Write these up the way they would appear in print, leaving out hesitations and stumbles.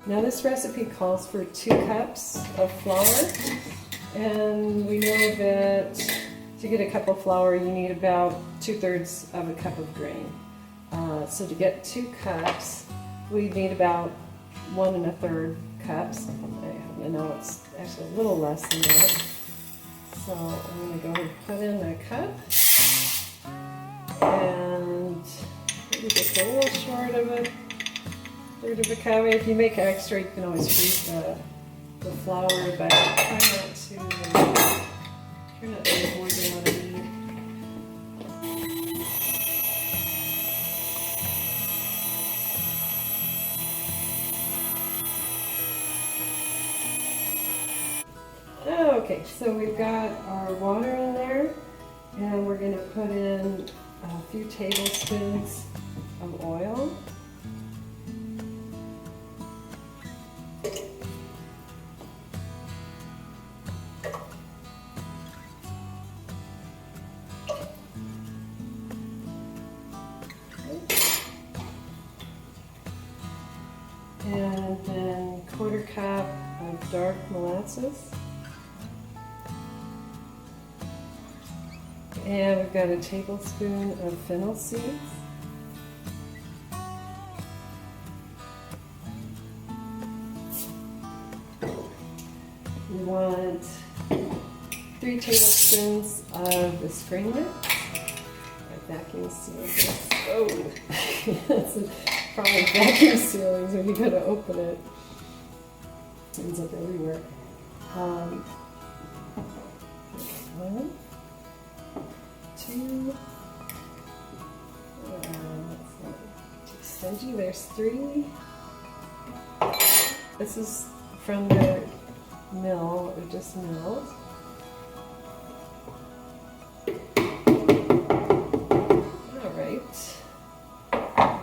Now this recipe calls for 2 cups of flour, and we know that to get a cup of flour you need about 2/3 of a cup of grain. So to get 2 cups, we need about 1 1/3 cups. I happen to know it's actually a little less than that. So I'm going to go ahead and put in a cup, and maybe just a little short of a 1/3 of a cup. If you make extra, you can always freeze the flour, but try not to use more than what I need. Okay, so we've got our water in there, and we're going to put in a few tablespoons of oil. And then 1/4 cup of dark molasses. And we've got a tablespoon of fennel seeds. We want 3 tablespoons of the spring mix. I vacuum sealed this. Oh, that's a problem with vacuum sealing, so you gotta open it. It ends up everywhere. 1, 2, that's not too stingy. There's 3. This is from the mill, it just milled. Alright.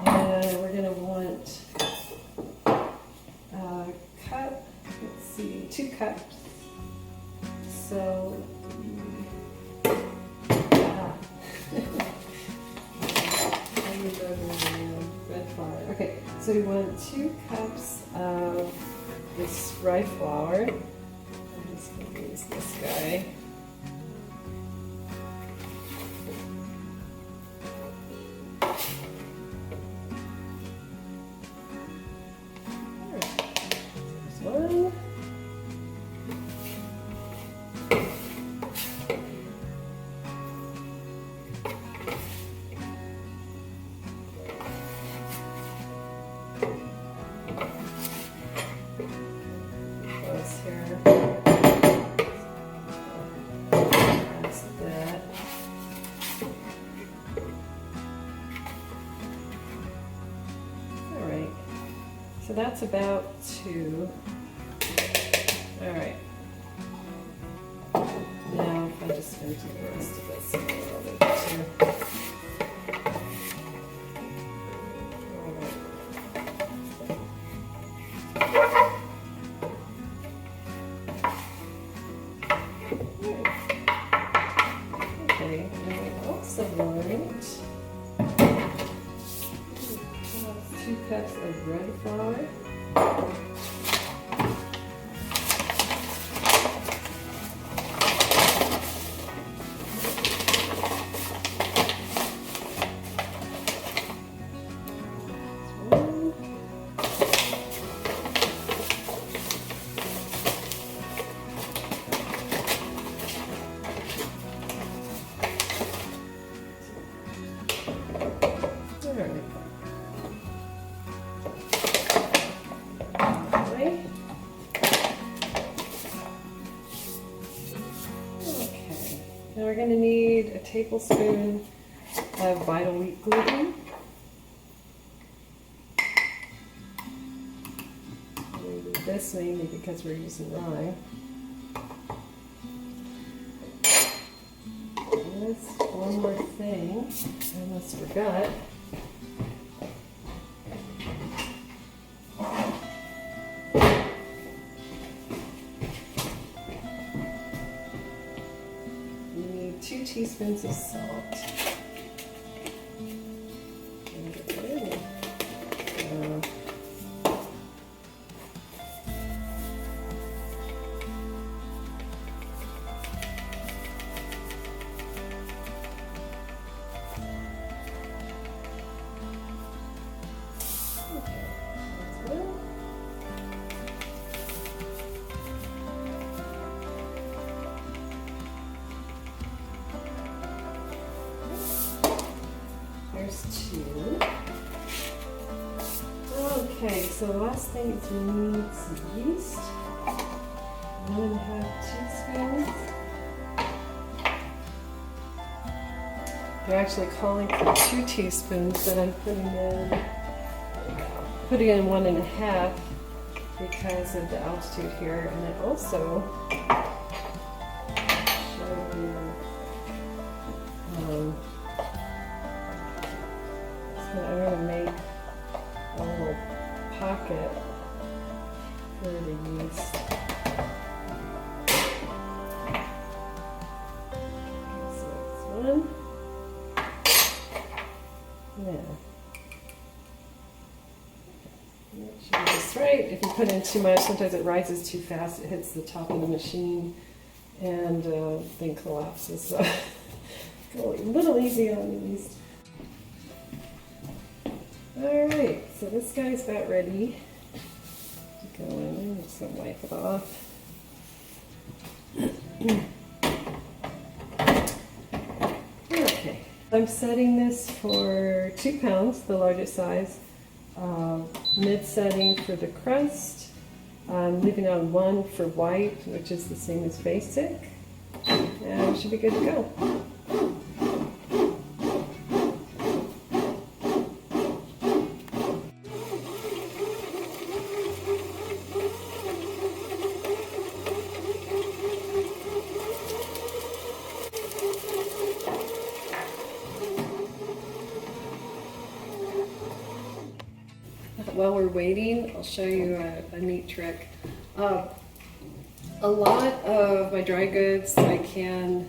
And we're going to want a cup, let's see, 2 cups. So red flour. Okay, so we want 2 cups of this rye flour. I'm just going to use this guy. Alright, there's 1. So that's about 2. Alright. Now I'm just going to do the rest of this a little bit too. Okay, and we also want 2 cups of red flour. Now we're going to need a tablespoon of vital wheat gluten. We need this mainly because we're using rye. And this, one more thing, I almost forgot. You need 2 teaspoons of salt. there's 2. Okay, so the last thing is we need some yeast. 1.5 teaspoons. They're actually calling for 2 teaspoons, but I'm putting in 1.5 because of the altitude here, and then also show you. So I'm going to make a little pocket for the yeast. So that's 1. Yeah. Make sure it's right. If you put in too much, sometimes it rises too fast. It hits the top of the machine and then collapses. So go a little easy on the yeast. All right, so this guy's about ready to go in. I'm just going to wipe it off. Okay, I'm setting this for 2 pounds, the largest size. Mid setting for the crust. I'm leaving on 1 for white, which is the same as basic. And we should be good to go. While we're waiting, I'll show you a neat trick. A lot of my dry goods I can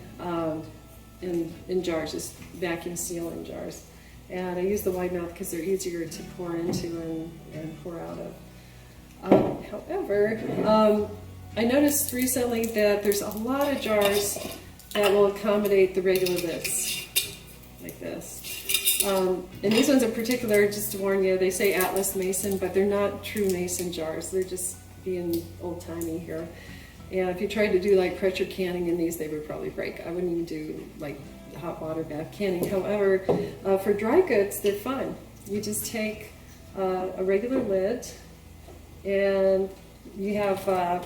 in jars, just vacuum seal in jars. And I use the wide mouth because they're easier to pour into and pour out of. However, I noticed recently that there's a lot of jars that will accommodate the regular lids, like this. And these ones in particular, just to warn you, they say Atlas Mason, but they're not true Mason jars. They're just being old-timey here. And if you tried to do like pressure canning in these, they would probably break. I wouldn't even do like hot water bath canning. However, for dry goods, they're fun. You just take a regular lid, and you have a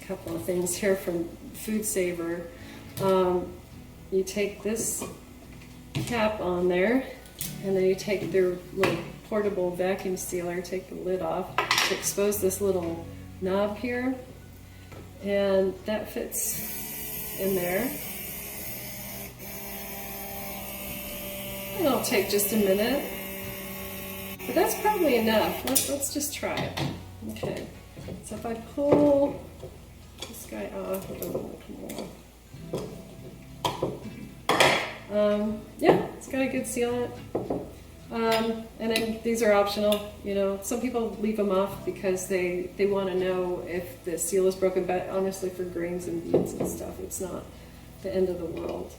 couple of things here from Food Saver. You take this cap on there, and then you take their little portable vacuum sealer, take the lid off, expose this little knob here, and that fits in there. And it'll take just a minute, but that's probably enough. Let's just try it. Okay, so if I pull this guy off, it doesn't come off. Yeah, it's got a good seal on it. And then these are optional. You know, some people leave them off because they want to know if the seal is broken, but honestly for grains and beans and stuff, it's not the end of the world.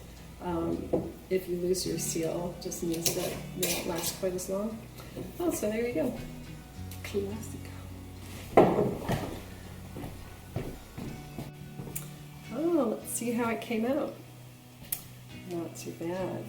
If you lose your seal, it just means that they won't last quite as long. Oh, so there you go. Oh, let's see how it came out. Not too bad.